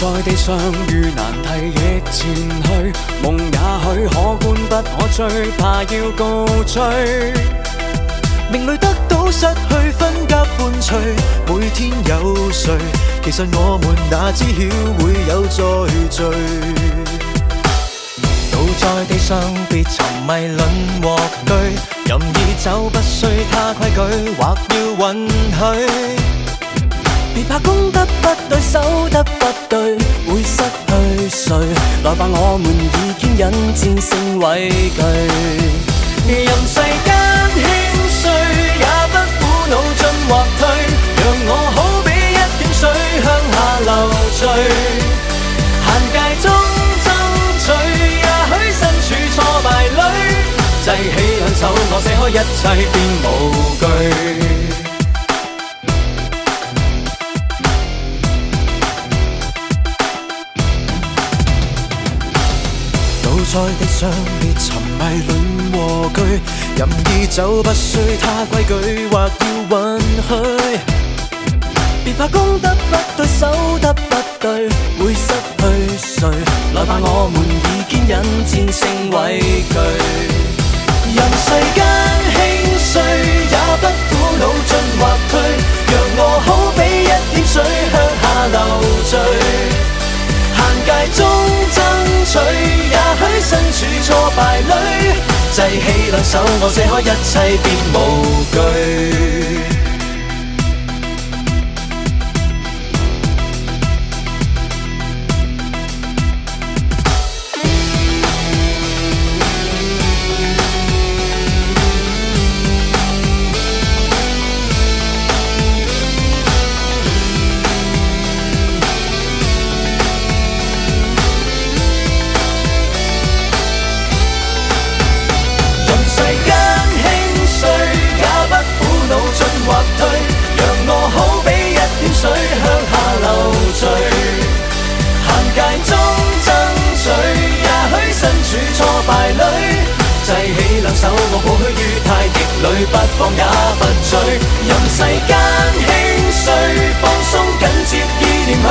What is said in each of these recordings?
在地上遇難題亦前去，夢也許可觀不可追，怕要告吹。命裏得到失去分隔伴隨，每天有誰？其實我們哪知曉會有再聚。倒在地上別沉迷論和據，任意走不需他規矩，或要允許。別怕攻得不對，守得不對，會失去誰？來吧，我們已堅忍戰勝畏懼。任世間輕碎，也不苦惱進或退，讓我好比一點水向下流墜。限界中爭取，也許身處挫敗裏，制起兩手，我捨開一切便無懼。在地上別沉迷論和據，任意走不需他規矩，或要允許。別怕攻得不對，守得不對，會失去誰？來吧，我們已堅忍戰勝畏懼。任世間輕碎，也不苦惱進或退，讓我好比一點水向下流墜。限界中爭取，也許身處挫敗裏，制起兩手，我捨開一切便無懼。水向下流墜，限界中爭取，也許身處挫敗裏，制起兩手，我抱虛於太極裏，不放也不追。任世間輕碎，放鬆緊接意念去，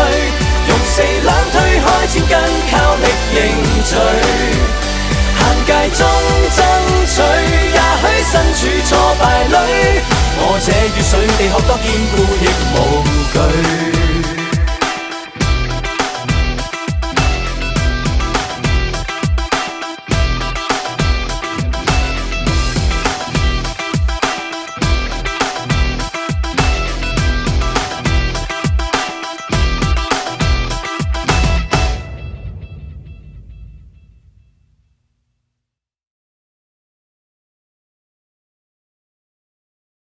用四兩推開千斤，靠力凝聚。限界中爭取，也許身處挫敗裏，我這與水地學多見。